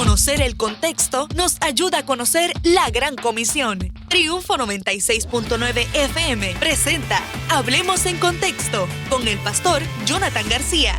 Conocer el contexto nos ayuda a conocer la Gran Comisión. Triunfo 96.9 FM presenta Hablemos en Contexto con el pastor Jonathan García.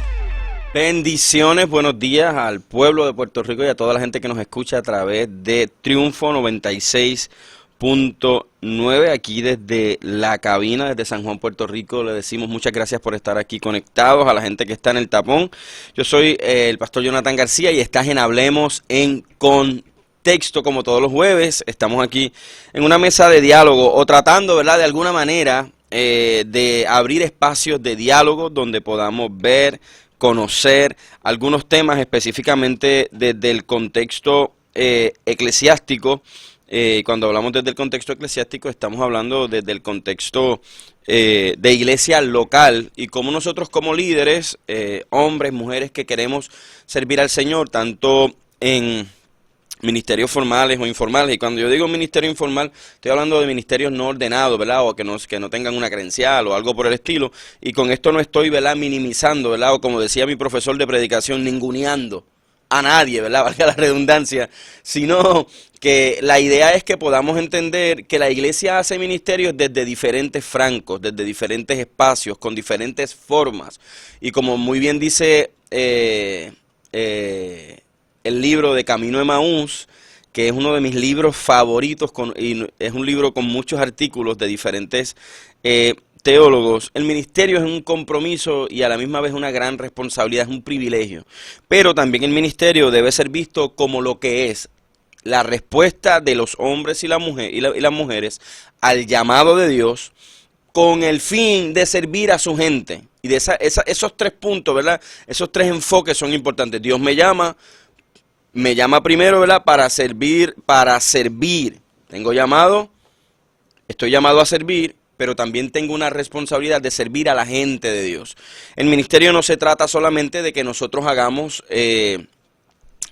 Bendiciones, buenos días al pueblo de Puerto Rico y a toda la gente que nos escucha a través de Triunfo 96.9, aquí desde la cabina, desde San Juan, Puerto Rico. Le decimos muchas gracias por estar aquí conectados, a la gente que está en el tapón. Yo soy el pastor Jonathan García y estás en Hablemos en Contexto, como todos los jueves. Estamos aquí en una mesa de diálogo o tratando, ¿verdad?, de alguna manera de abrir espacios de diálogo donde podamos ver, conocer algunos temas específicamente desde el contexto eclesiástico. Cuando hablamos desde el contexto eclesiástico estamos hablando desde el contexto de iglesia local y cómo nosotros como líderes, hombres, mujeres que queremos servir al Señor, tanto en ministerios formales o informales. Y cuando yo digo ministerio informal, estoy hablando de ministerios no ordenados, ¿verdad? O que no tengan una credencial o algo por el estilo. Y con esto no estoy, ¿verdad?, minimizando, ¿verdad? O como decía mi profesor de predicación, ninguneando a nadie, ¿verdad?, valga la redundancia, sino que la idea es que podamos entender que la iglesia hace ministerios desde diferentes francos, desde diferentes espacios, con diferentes formas. Y como muy bien dice el libro de Camino de Emaús, que es uno de mis libros favoritos, y es un libro con muchos artículos de diferentes teólogos. El ministerio es un compromiso y a la misma vez una gran responsabilidad, es un privilegio. Pero también el ministerio debe ser visto como lo que es la respuesta de los hombres y las mujeres al llamado de Dios con el fin de servir a su gente. Y de esos tres puntos, ¿verdad?, esos tres enfoques son importantes. Dios me llama primero, ¿verdad?, para servir. Tengo llamado, estoy llamado a servir, pero también tengo una responsabilidad de servir a la gente de Dios. El ministerio no se trata solamente de que nosotros hagamos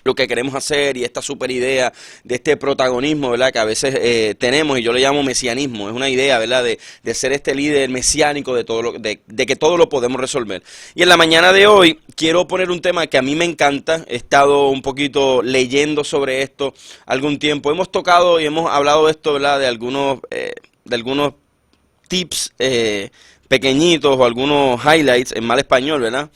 lo que queremos hacer y esta super idea de este protagonismo, ¿verdad?, que a veces tenemos, y yo le llamo mesianismo. Es una idea, ¿verdad?, de ser este líder mesiánico de todo de que todo lo podemos resolver. Y en la mañana de hoy quiero poner un tema que a mí me encanta. He estado un poquito leyendo sobre esto algún tiempo. Hemos tocado y hemos hablado de esto, ¿verdad?, de algunos tips pequeñitos o algunos highlights en mal español, ¿verdad?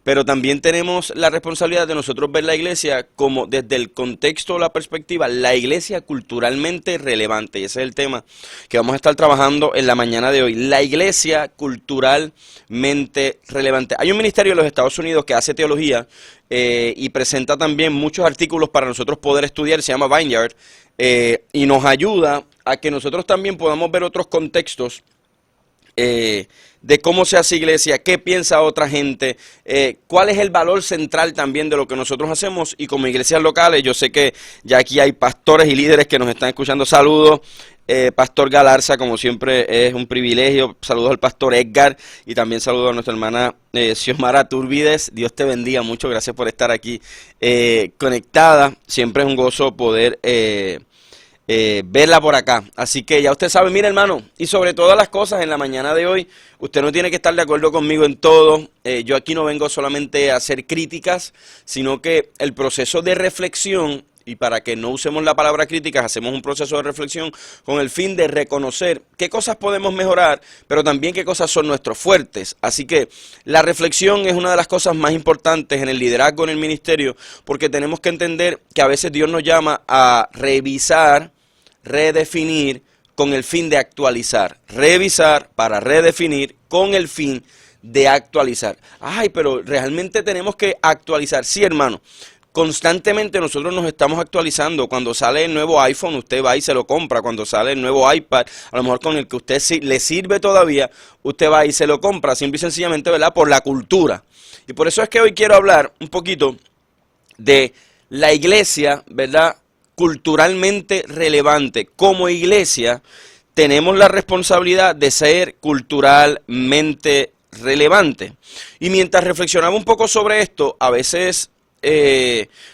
Pero también tenemos la responsabilidad de nosotros ver la iglesia como desde el contexto o la perspectiva, la iglesia culturalmente relevante. Y ese es el tema que vamos a estar trabajando en la mañana de hoy. La iglesia culturalmente relevante. Hay un ministerio en los Estados Unidos que hace teología y presenta también muchos artículos para nosotros poder estudiar. Se llama Vineyard y nos ayuda a que nosotros también podamos ver otros contextos de cómo se hace iglesia, qué piensa otra gente, cuál es el valor central también de lo que nosotros hacemos. Y como iglesias locales, yo sé que ya aquí hay pastores y líderes que nos están escuchando. Saludos, Pastor Galarza, como siempre es un privilegio. Saludos al Pastor Edgar y también saludos a nuestra hermana Xiomara Turbides. Dios te bendiga mucho, gracias por estar aquí conectada. Siempre es un gozo poder verla por acá. Así que ya usted sabe, mire, hermano, y sobre todas las cosas en la mañana de hoy, usted no tiene que estar de acuerdo conmigo en todo. Yo aquí no vengo solamente a hacer críticas, sino que el proceso de reflexión, y para que no usemos la palabra críticas, hacemos un proceso de reflexión con el fin de reconocer qué cosas podemos mejorar, pero también qué cosas son nuestros fuertes. Así que la reflexión es una de las cosas más importantes en el liderazgo, en el ministerio, porque tenemos que entender que a veces Dios nos llama a revisar, redefinir con el fin de actualizar. Revisar para redefinir con el fin de actualizar. Ay, pero realmente tenemos que actualizar. Sí, hermano. Constantemente nosotros nos estamos actualizando. Cuando sale el nuevo iPhone, usted va y se lo compra. Cuando sale el nuevo iPad, a lo mejor con el que usted le sirve todavía, usted va y se lo compra, simple y sencillamente, ¿verdad?, por la cultura. Y por eso es que hoy quiero hablar un poquito de la iglesia, ¿verdad?, culturalmente relevante. Como iglesia tenemos la responsabilidad de ser culturalmente relevante. Y mientras reflexionaba un poco sobre esto, a veces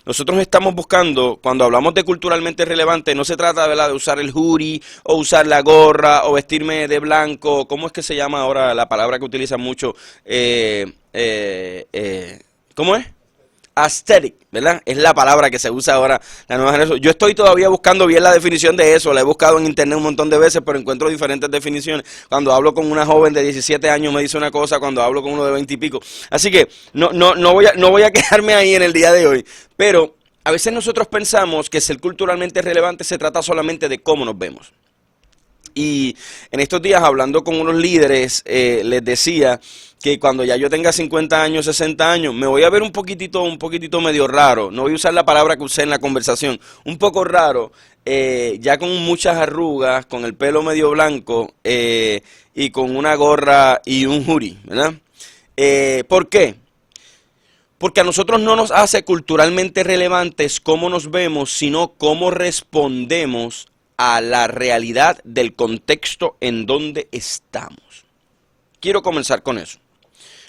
nosotros estamos buscando, cuando hablamos de culturalmente relevante, no se trata, ¿verdad?, de usar el hoodie o usar la gorra o vestirme de blanco. ¿Cómo es que se llama ahora la palabra que utilizan mucho? ¿Cómo es? aesthetic, ¿verdad? Es la palabra que se usa ahora, la nueva generación. Yo estoy todavía buscando bien la definición de eso, la he buscado en internet un montón de veces, pero encuentro diferentes definiciones. Cuando hablo con una joven de 17 años me dice una cosa, cuando hablo con uno de 20 y pico. Así que no voy a quedarme ahí en el día de hoy, pero a veces nosotros pensamos que ser culturalmente relevante se trata solamente de cómo nos vemos. Y en estos días, hablando con unos líderes, les decía que cuando ya yo tenga 50 años, 60 años, me voy a ver un poquitito medio raro. No voy a usar la palabra que usé en la conversación. Un poco raro, ya con muchas arrugas, con el pelo medio blanco y con una gorra y un hoodie, ¿verdad? ¿Por qué? Porque a nosotros no nos hace culturalmente relevantes cómo nos vemos, sino cómo respondemos a la realidad del contexto en donde estamos. Quiero comenzar con eso.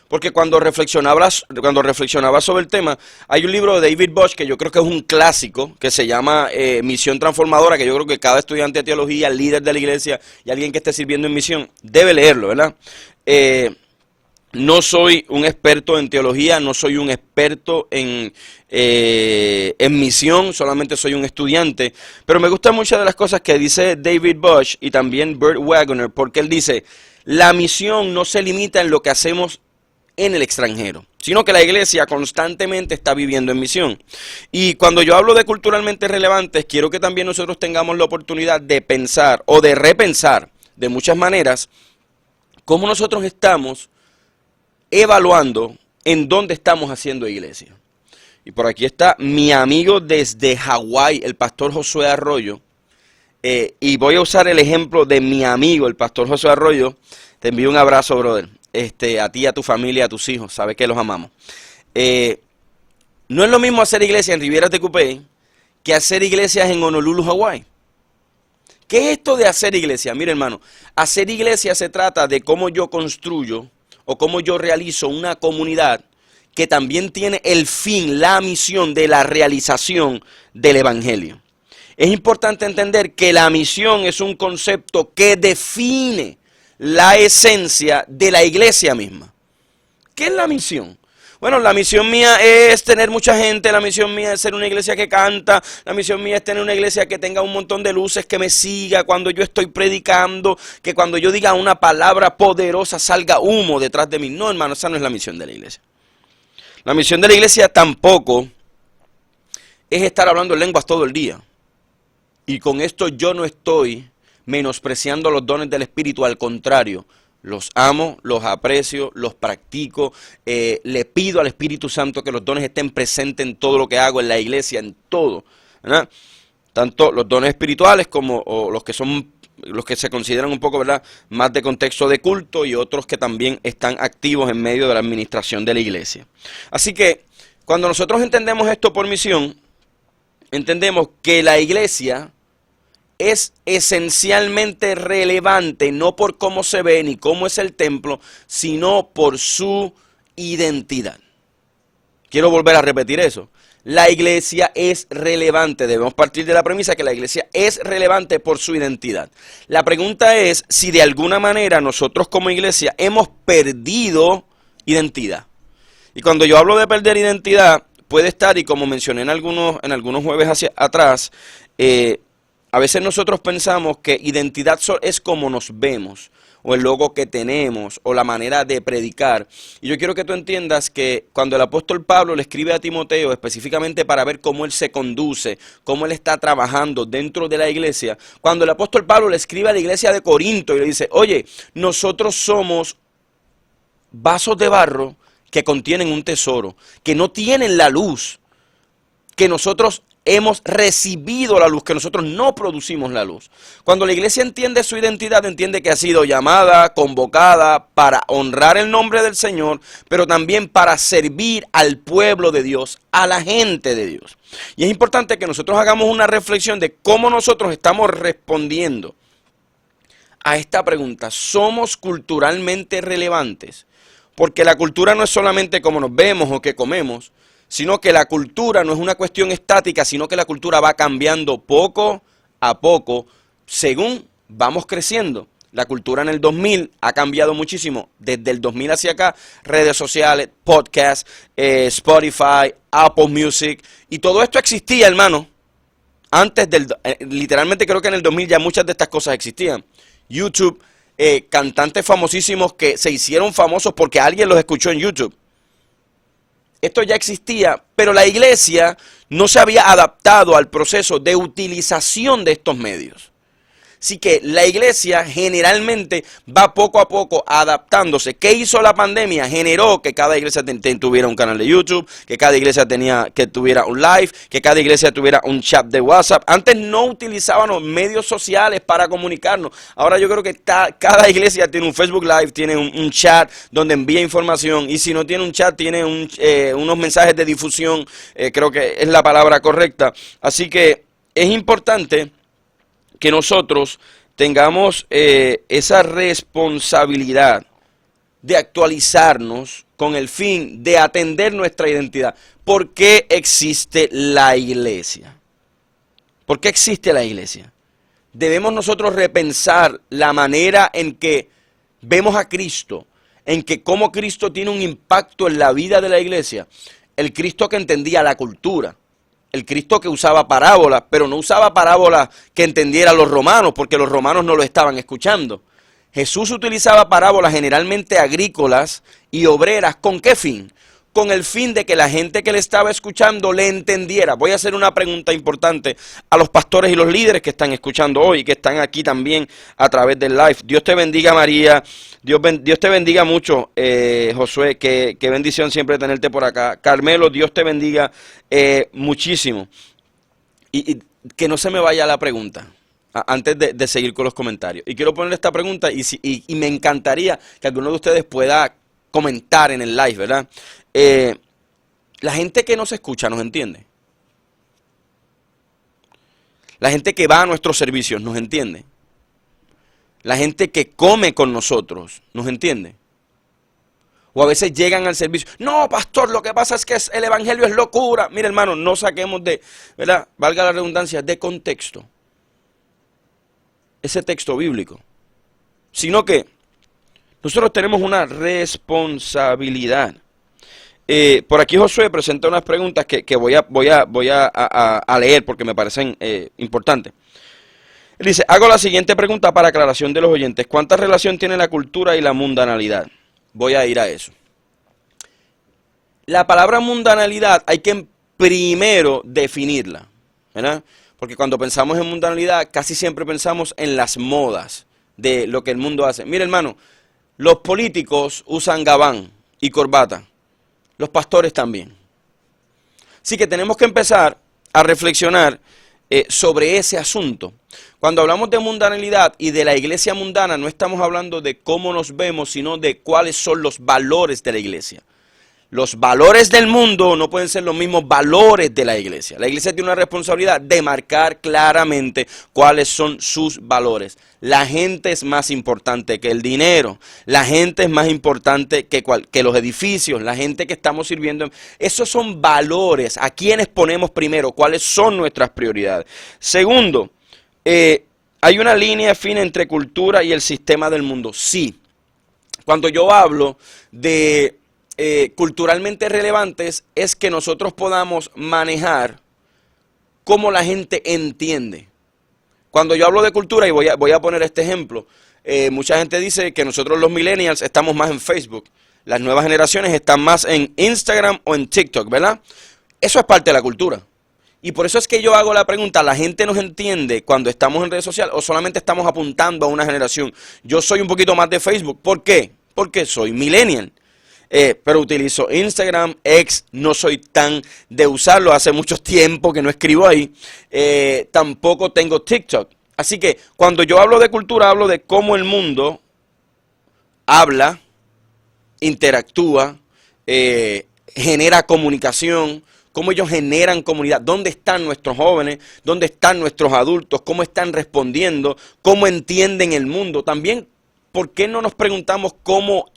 Porque cuando reflexionaba sobre el tema, hay un libro de David Bosch que yo creo que es un clásico, que se llama Misión Transformadora, que yo creo que cada estudiante de teología, líder de la iglesia y alguien que esté sirviendo en misión debe leerlo, ¿verdad? No soy un experto en teología, no soy un experto en misión, solamente soy un estudiante. Pero me gustan muchas de las cosas que dice David Bosch y también Bert Waggoner, porque él dice, la misión no se limita en lo que hacemos en el extranjero, sino que la iglesia constantemente está viviendo en misión. Y cuando yo hablo de culturalmente relevantes, quiero que también nosotros tengamos la oportunidad de pensar o de repensar de muchas maneras cómo nosotros estamos evaluando en dónde estamos haciendo iglesia. Y por aquí está mi amigo desde Hawái, el pastor Josué Arroyo. Y voy a usar el ejemplo de mi amigo, el pastor Josué Arroyo. Te envío un abrazo, brother. A ti, a tu familia, a tus hijos. Sabes que los amamos. No es lo mismo hacer iglesia en Riviera de Cupey que hacer iglesias en Honolulu, Hawái. ¿Qué es esto de hacer iglesia? Mira, hermano, hacer iglesia se trata de cómo yo construyo o cómo yo realizo una comunidad que también tiene el fin, la misión de la realización del evangelio. Es importante entender que la misión es un concepto que define la esencia de la iglesia misma. ¿Qué es la misión? Bueno, la misión mía es tener mucha gente, la misión mía es ser una iglesia que canta, la misión mía es tener una iglesia que tenga un montón de luces, que me siga cuando yo estoy predicando, que cuando yo diga una palabra poderosa salga humo detrás de mí. No, hermano, esa no es la misión de la iglesia. La misión de la iglesia tampoco es estar hablando en lenguas todo el día. Y con esto yo no estoy menospreciando los dones del Espíritu, al contrario. Los amo, los aprecio, los practico, le pido al Espíritu Santo que los dones estén presentes en todo lo que hago, en la iglesia, en todo, ¿verdad? Tanto los dones espirituales como los que se consideran un poco, ¿verdad?, más de contexto de culto, y otros que también están activos en medio de la administración de la iglesia. Así que cuando nosotros entendemos esto por misión, entendemos que la iglesia es esencialmente relevante, no por cómo se ve ni cómo es el templo, sino por su identidad. Quiero volver a repetir eso. La iglesia es relevante, debemos partir de la premisa que la iglesia es relevante por su identidad. La pregunta es si de alguna manera nosotros como iglesia hemos perdido identidad. Y cuando yo hablo de perder identidad, puede estar, y como mencioné en algunos jueves hacia atrás, a veces nosotros pensamos que identidad es como nos vemos, o el logo que tenemos, o la manera de predicar. Y yo quiero que tú entiendas que cuando el apóstol Pablo le escribe a Timoteo, específicamente para ver cómo él se conduce, cómo él está trabajando dentro de la iglesia, cuando el apóstol Pablo le escribe a la iglesia de Corinto y le dice, oye, nosotros somos vasos de barro que contienen un tesoro, que no tienen la luz, que nosotros hemos recibido la luz, que nosotros no producimos la luz. Cuando la iglesia entiende su identidad, entiende que ha sido llamada, convocada para honrar el nombre del Señor, pero también para servir al pueblo de Dios, a la gente de Dios. Y es importante que nosotros hagamos una reflexión de cómo nosotros estamos respondiendo a esta pregunta. ¿Somos culturalmente relevantes? Porque la cultura no es solamente cómo nos vemos o qué comemos, sino que la cultura no es una cuestión estática, sino que la cultura va cambiando poco a poco según vamos creciendo. La cultura en el 2000 ha cambiado muchísimo. Desde el 2000 hacia acá, redes sociales, podcasts, Spotify, Apple Music, y todo esto existía, hermano. Antes literalmente creo que en el 2000 ya muchas de estas cosas existían. YouTube, cantantes famosísimos que se hicieron famosos porque alguien los escuchó en YouTube. Esto ya existía, pero la iglesia no se había adaptado al proceso de utilización de estos medios. Así que la iglesia generalmente va poco a poco adaptándose. ¿Qué hizo la pandemia? Generó que cada iglesia tuviera un canal de YouTube, que cada iglesia tuviera un live, que cada iglesia tuviera un chat de WhatsApp. Antes no utilizábamos medios sociales para comunicarnos. Ahora yo creo que cada iglesia tiene un Facebook Live, tiene un chat donde envía información. Y si no tiene un chat, tiene unos mensajes de difusión. Creo que es la palabra correcta. Así que es importante que nosotros tengamos esa responsabilidad de actualizarnos con el fin de atender nuestra identidad. ¿Por qué existe la iglesia? ¿Por qué existe la iglesia? Debemos nosotros repensar la manera en que vemos a Cristo, en que cómo Cristo tiene un impacto en la vida de la iglesia. El Cristo que entendía la cultura. El Cristo que usaba parábolas, pero no usaba parábolas que entendieran los romanos, porque los romanos no lo estaban escuchando. Jesús utilizaba parábolas generalmente agrícolas y obreras. ¿Con qué fin? Con el fin de que la gente que le estaba escuchando le entendiera. Voy a hacer una pregunta importante a los pastores y los líderes que están escuchando hoy, que están aquí también a través del live. Dios te bendiga, María. Dios te bendiga mucho, Josué. Qué bendición siempre tenerte por acá. Carmelo, Dios te bendiga muchísimo. Y que no se me vaya la pregunta antes de seguir con los comentarios. Y quiero ponerle esta pregunta y me encantaría que alguno de ustedes pueda comentar en el live, ¿verdad? La gente que nos escucha nos entiende. La gente que va a nuestros servicios nos entiende. La gente que come con nosotros nos entiende. O a veces llegan al servicio. No, pastor, lo que pasa es que el evangelio es locura. Mire, hermano, no saquemos ¿verdad? Valga la redundancia, de contexto ese texto bíblico. Sino que nosotros tenemos una responsabilidad. Por aquí Josué presenta unas preguntas que voy a leer porque me parecen importantes. Él dice, hago la siguiente pregunta para aclaración de los oyentes. ¿Cuánta relación tiene la cultura y la mundanalidad? Voy a ir a eso. La palabra mundanalidad hay que primero definirla, ¿verdad? Porque cuando pensamos en mundanalidad casi siempre pensamos en las modas de lo que el mundo hace. Mire, hermano, los políticos usan gabán y corbata. Los pastores también. Así que tenemos que empezar a reflexionar sobre ese asunto. Cuando hablamos de mundanalidad y de la iglesia mundana, no estamos hablando de cómo nos vemos, sino de cuáles son los valores de la iglesia. Los valores del mundo no pueden ser los mismos valores de la iglesia. La iglesia tiene una responsabilidad de marcar claramente cuáles son sus valores. La gente es más importante que el dinero. La gente es más importante que los edificios. La gente que estamos sirviendo. Esos son valores. ¿A quiénes ponemos primero? ¿Cuáles son nuestras prioridades? Segundo, hay una línea fina entre cultura y el sistema del mundo. Sí. Cuando yo hablo de culturalmente relevantes, es que nosotros podamos manejar cómo la gente entiende. Cuando yo hablo de cultura, y voy a poner este ejemplo, mucha gente dice que nosotros los millennials estamos más en Facebook, las nuevas generaciones están más en Instagram o en TikTok, ¿verdad? Eso es parte de la cultura. Y por eso es que yo hago la pregunta, ¿la gente nos entiende cuando estamos en redes sociales o solamente estamos apuntando a una generación? Yo soy un poquito más de Facebook. ¿Por qué? Porque soy millennial. Pero utilizo Instagram, X, no soy tan de usarlo, hace mucho tiempo que no escribo ahí, tampoco tengo TikTok. Así que cuando yo hablo de cultura, hablo de cómo el mundo habla, interactúa, genera comunicación, cómo ellos generan comunidad, dónde están nuestros jóvenes, dónde están nuestros adultos, cómo están respondiendo, cómo entienden el mundo. También, ¿por qué no nos preguntamos cómo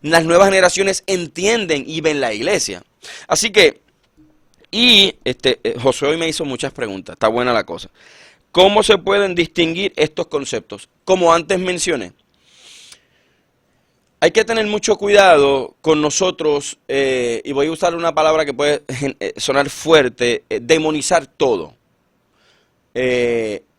las nuevas generaciones entienden y ven la iglesia? Así que, Josué hoy me hizo muchas preguntas, está buena la cosa. ¿cómo se pueden distinguir estos conceptos? Como antes mencioné, hay que tener mucho cuidado con nosotros, y voy a usar una palabra que puede sonar fuerte, demonizar todo.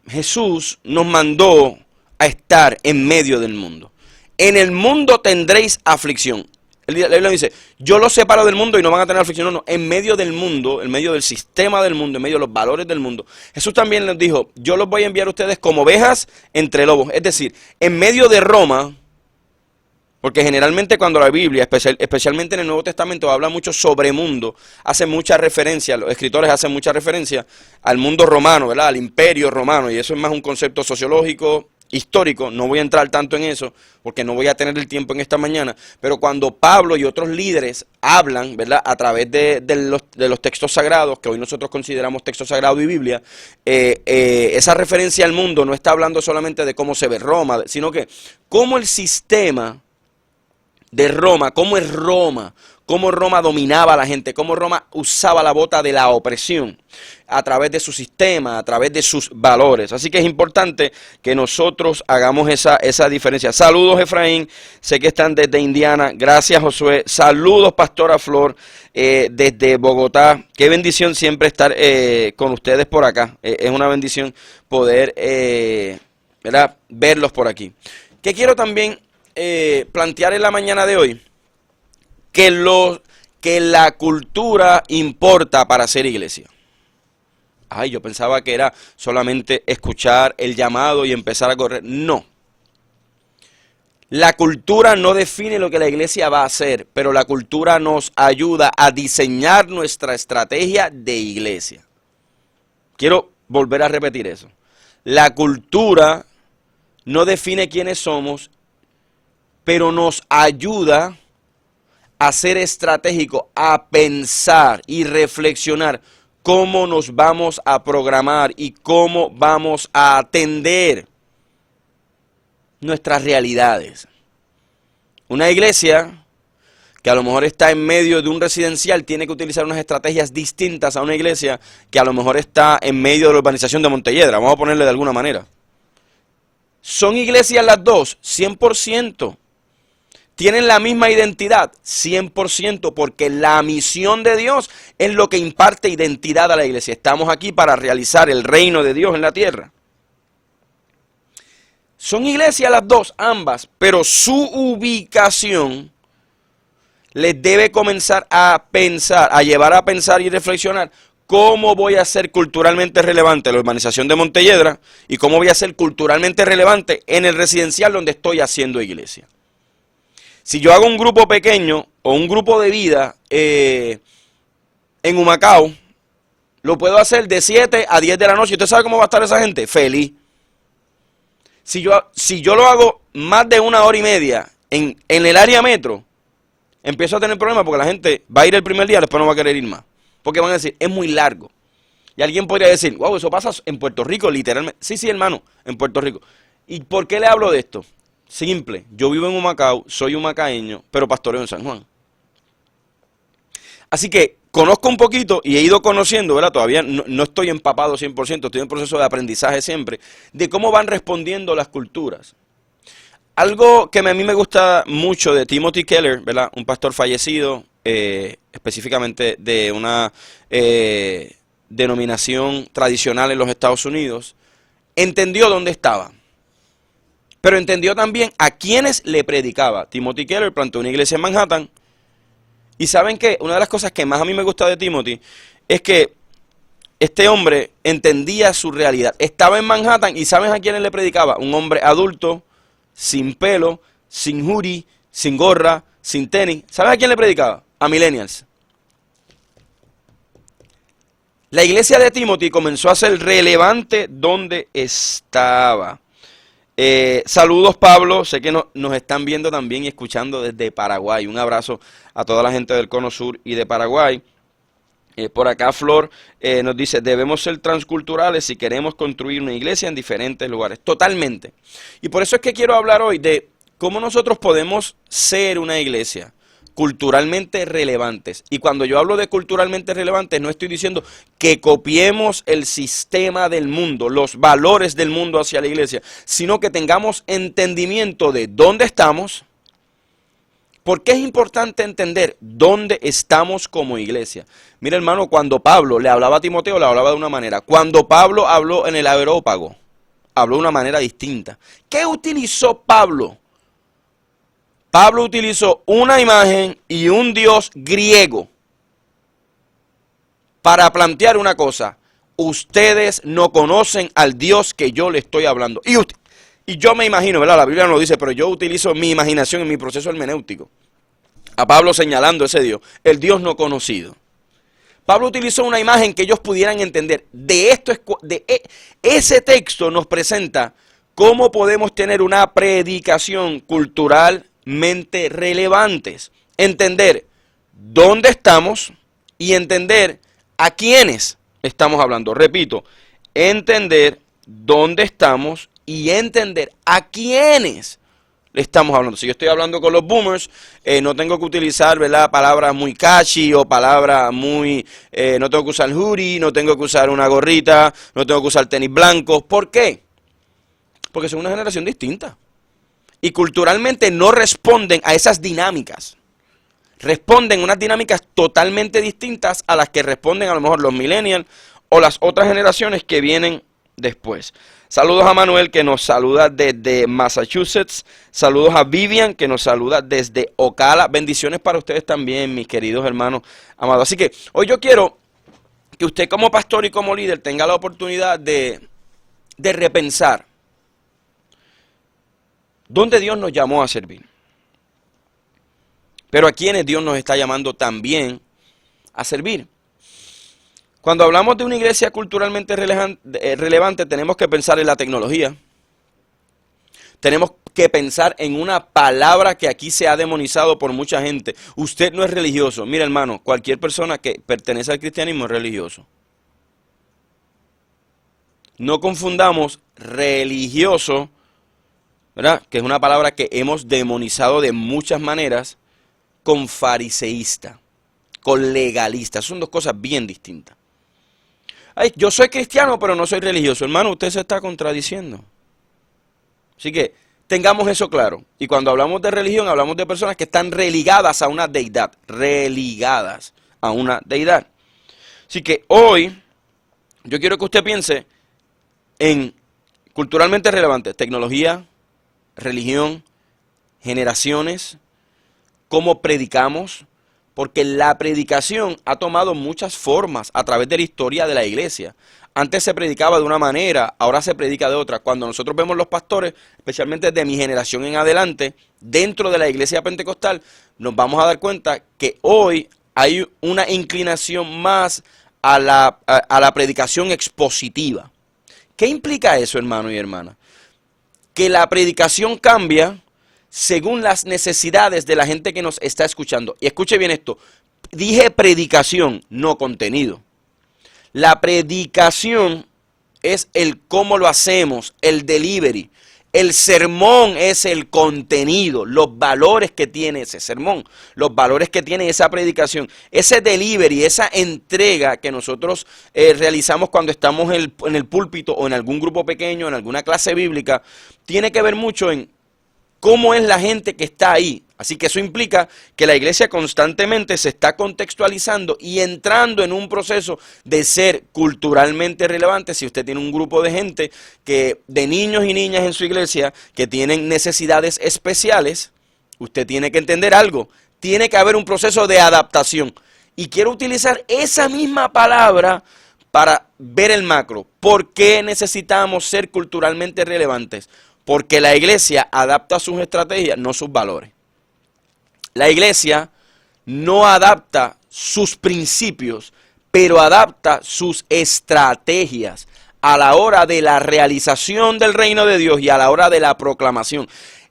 Jesús nos mandó a estar en medio del mundo. En el mundo tendréis aflicción. La Biblia dice, yo los separo del mundo y no van a tener aflicción. No, no, en medio del mundo, en medio del sistema del mundo, en medio de los valores del mundo. Jesús también les dijo, yo los voy a enviar a ustedes como ovejas entre lobos. Es decir, en medio de Roma, porque generalmente cuando la Biblia, especialmente en el Nuevo Testamento, habla mucho sobre mundo, hace mucha referencia, los escritores hacen mucha referencia al mundo romano, ¿verdad? Al imperio romano, y eso es más un concepto sociológico, histórico. No voy a entrar tanto en eso, porque no voy a tener el tiempo en esta mañana, pero cuando Pablo y otros líderes hablan, ¿verdad? A través de los textos sagrados, que hoy nosotros consideramos texto sagrado y Biblia, esa referencia al mundo no está hablando solamente de cómo se ve Roma, sino que cómo el sistema de Roma, cómo Roma dominaba a la gente, cómo Roma usaba la bota de la opresión a través de su sistema, a través de sus valores. Así que es importante que nosotros hagamos esa diferencia. Saludos, Efraín, sé que están desde Indiana. Gracias, Josué. Saludos, Pastora Flor, desde Bogotá. Qué bendición siempre estar con ustedes por acá. Es una bendición poder ¿verdad? Verlos por aquí. ¿Qué quiero también plantear en la mañana de hoy? Que la cultura importa para ser iglesia. Ay, yo pensaba que era solamente escuchar el llamado y empezar a correr. No. La cultura no define lo que la iglesia va a hacer, pero la cultura nos ayuda a diseñar nuestra estrategia de iglesia. Quiero volver a repetir eso. La cultura no define quiénes somos, pero nos ayuda a ser estratégico, a pensar y reflexionar cómo nos vamos a programar y cómo vamos a atender nuestras realidades. Una iglesia que a lo mejor está en medio de un residencial tiene que utilizar unas estrategias distintas a una iglesia que a lo mejor está en medio de la urbanización de Montelledra, vamos a ponerle de alguna manera. ¿Son iglesias las dos? 100%. ¿Tienen la misma identidad? 100%, porque la misión de Dios es lo que imparte identidad a la iglesia. Estamos aquí para realizar el reino de Dios en la tierra. Son iglesias las dos, ambas, pero su ubicación les debe comenzar a pensar, a llevar a pensar y reflexionar cómo voy a ser culturalmente relevante en la urbanización de Montelledra y cómo voy a ser culturalmente relevante en el residencial donde estoy haciendo iglesia. Si yo hago un grupo pequeño o un grupo de vida en Humacao, lo puedo hacer de 7 a 10 de la noche. ¿Usted sabe cómo va a estar esa gente? Feliz. Si yo lo hago más de 1 hora y media en el área metro, empiezo a tener problemas porque la gente va a ir el primer día y después no va a querer ir más. Porque van a decir, es muy largo. Y alguien podría decir, wow, eso pasa en Puerto Rico, literalmente. Sí, hermano, en Puerto Rico. ¿Y por qué le hablo de esto? Simple, yo vivo en Humacao, soy humacaeño, pero pastoreo en San Juan. Así que conozco un poquito y he ido conociendo, ¿verdad? Todavía no estoy empapado 100%, estoy en proceso de aprendizaje siempre, de cómo van respondiendo las culturas. Algo que a mí me gusta mucho de Timothy Keller, ¿verdad? Un pastor fallecido, específicamente de una denominación tradicional en los Estados Unidos, entendió dónde estaba. Pero entendió también a quienes le predicaba. Timothy Keller plantó una iglesia en Manhattan. Y ¿saben qué? Una de las cosas que más a mí me gusta de Timothy es que este hombre entendía su realidad. Estaba en Manhattan y ¿saben a quiénes le predicaba? Un hombre adulto, sin pelo, sin hoodie, sin gorra, sin tenis. ¿Saben a quién le predicaba? A millennials. La iglesia de Timothy comenzó a ser relevante donde estaba. Saludos, Pablo, sé que nos están viendo también y escuchando desde Paraguay. Un abrazo a toda la gente del Cono Sur y de Paraguay. Por acá Flor nos dice, debemos ser transculturales si queremos construir una iglesia en diferentes lugares. Totalmente. Y por eso es que quiero hablar hoy de cómo nosotros podemos ser una iglesia culturalmente relevantes. Y cuando yo hablo de culturalmente relevantes, no estoy diciendo que copiemos el sistema del mundo, los valores del mundo hacia la iglesia, sino que tengamos entendimiento de dónde estamos. Porque es importante entender dónde estamos como iglesia. Mira, hermano, cuando Pablo le hablaba a Timoteo, le hablaba de una manera. Cuando Pablo habló en el Areópago, habló de una manera distinta. ¿Qué utilizó Pablo? Pablo utilizó una imagen y un dios griego para plantear una cosa. Ustedes no conocen al Dios que yo le estoy hablando. Y yo me imagino, ¿verdad? La Biblia no lo dice, pero yo utilizo mi imaginación en mi proceso hermenéutico. A Pablo señalando ese Dios, el Dios no conocido. Pablo utilizó una imagen que ellos pudieran entender. Ese texto nos presenta cómo podemos tener una predicación culturalmente relevante. Entender dónde estamos y entender a quiénes estamos hablando. Repito, entender dónde estamos y entender a quiénes le estamos hablando. Si yo estoy hablando con los boomers, no tengo que utilizar, ¿verdad?, palabras muy catchy o palabras muy... no tengo que usar hoodie, no tengo que usar una gorrita, no tengo que usar tenis blancos. ¿Por qué? Porque son una generación distinta. Y culturalmente no responden a esas dinámicas. Responden unas dinámicas totalmente distintas a las que responden a lo mejor los millennials o las otras generaciones que vienen después. Saludos a Manuel, que nos saluda desde Massachusetts. Saludos a Vivian, que nos saluda desde Ocala. Bendiciones para ustedes también, mis queridos hermanos amados. Así que hoy yo quiero que usted como pastor y como líder tenga la oportunidad de repensar dónde Dios nos llamó a servir. Pero a quienes Dios nos está llamando también a servir. Cuando hablamos de una iglesia culturalmente relevante, tenemos que pensar en la tecnología. Tenemos que pensar en una palabra que aquí se ha demonizado por mucha gente. Usted no es religioso. Mira, hermano, cualquier persona que pertenece al cristianismo es religioso. No confundamos religioso, ¿verdad?, que es una palabra que hemos demonizado de muchas maneras, con fariseísta, con legalista. Son dos cosas bien distintas. Ay, yo soy cristiano, pero no soy religioso. Hermano, usted se está contradiciendo. Así que tengamos eso claro. Y cuando hablamos de religión, hablamos de personas que están religadas a una deidad. Religadas a una deidad. Así que hoy, yo quiero que usted piense en culturalmente relevante: tecnología, religión, generaciones, cómo predicamos. Porque la predicación ha tomado muchas formas a través de la historia de la iglesia. Antes se predicaba de una manera, ahora se predica de otra. Cuando nosotros vemos los pastores, especialmente de mi generación en adelante, dentro de la iglesia pentecostal, nos vamos a dar cuenta que hoy hay una inclinación más a la predicación expositiva. ¿Qué implica eso, hermano y hermana? Que la predicación cambia según las necesidades de la gente que nos está escuchando. Y escuche bien esto, dije predicación, no contenido. La predicación es el cómo lo hacemos, el delivery. El sermón es el contenido, los valores que tiene ese sermón, los valores que tiene esa predicación. Ese delivery, esa entrega que nosotros realizamos cuando estamos en el púlpito o en algún grupo pequeño, en alguna clase bíblica, tiene que ver mucho en cómo es la gente que está ahí. Así que eso implica que la iglesia constantemente se está contextualizando y entrando en un proceso de ser culturalmente relevante. Si usted tiene un grupo de gente, de niños y niñas en su iglesia que tienen necesidades especiales, usted tiene que entender algo. Tiene que haber un proceso de adaptación. Y quiero utilizar esa misma palabra para ver el macro. ¿Por qué necesitamos ser culturalmente relevantes? Porque la iglesia adapta sus estrategias, no sus valores. La iglesia no adapta sus principios, pero adapta sus estrategias a la hora de la realización del reino de Dios y a la hora de la proclamación.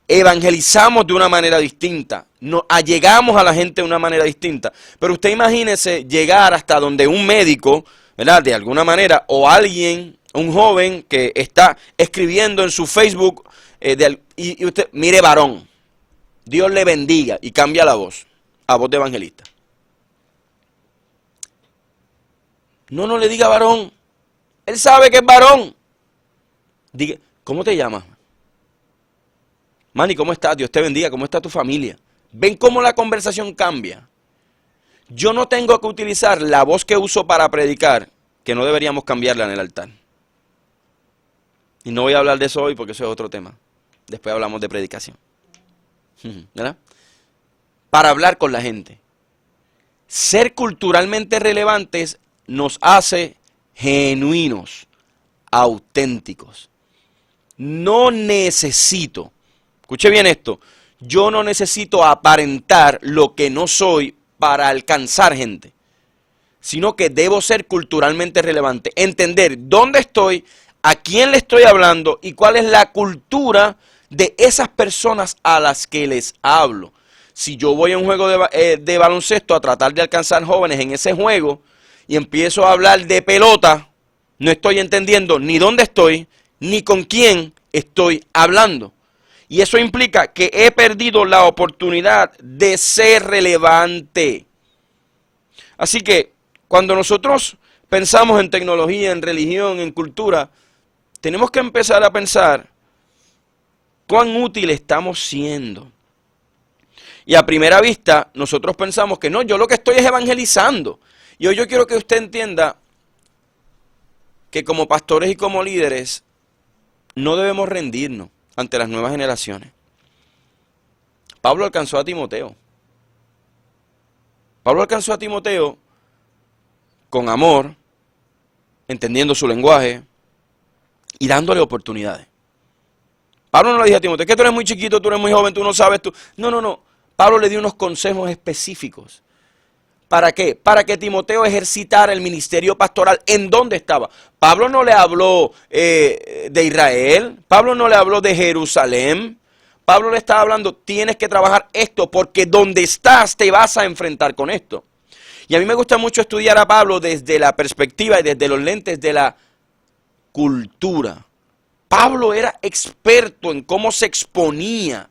Evangelizamos de una manera distinta, allegamos a la gente de una manera distinta. Pero usted imagínese llegar hasta donde un médico, ¿verdad?, de alguna manera, o alguien, un joven que está escribiendo en su Facebook, y usted, mire varón, Dios le bendiga, y cambia la voz. a voz de evangelista. No le diga varón. Él sabe que es varón. Diga, ¿cómo te llamas? Manny, ¿cómo estás? Dios te bendiga. ¿Cómo está tu familia? ¿Ven cómo la conversación cambia? Yo no tengo que utilizar la voz que uso para predicar, que no deberíamos cambiarla en el altar. Y no voy a hablar de eso hoy porque eso es otro tema. Después hablamos de predicación. ¿Verdad? Para hablar con la gente. Ser culturalmente relevantes nos hace genuinos, auténticos. No necesito, escuche bien esto, yo no necesito aparentar lo que no soy para alcanzar gente, sino que debo ser culturalmente relevante, entender dónde estoy, a quién le estoy hablando y cuál es la cultura de esas personas a las que les hablo. Si yo voy a un juego de baloncesto a tratar de alcanzar jóvenes en ese juego y empiezo a hablar de pelota, no estoy entendiendo ni dónde estoy, ni con quién estoy hablando. Y eso implica que he perdido la oportunidad de ser relevante. Así que cuando nosotros pensamos en tecnología, en religión, en cultura, tenemos que empezar a pensar cuán útil estamos siendo. Y a primera vista, nosotros pensamos que no, yo lo que estoy es evangelizando. Y hoy yo quiero que usted entienda que como pastores y como líderes, no debemos rendirnos ante las nuevas generaciones. Pablo alcanzó a Timoteo. Pablo alcanzó a Timoteo con amor, entendiendo su lenguaje y dándole oportunidades. Pablo no le dijo a Timoteo, que tú eres muy chiquito, tú eres muy joven, tú no sabes tú. No. Pablo le dio unos consejos específicos. ¿Para qué? Para que Timoteo ejercitara el ministerio pastoral en donde estaba. Pablo no le habló de Israel, Pablo no le habló de Jerusalén. Pablo le estaba hablando, tienes que trabajar esto porque donde estás te vas a enfrentar con esto. Y a mí me gusta mucho estudiar a Pablo desde la perspectiva y desde los lentes de la cultura. Pablo era experto en cómo se exponía,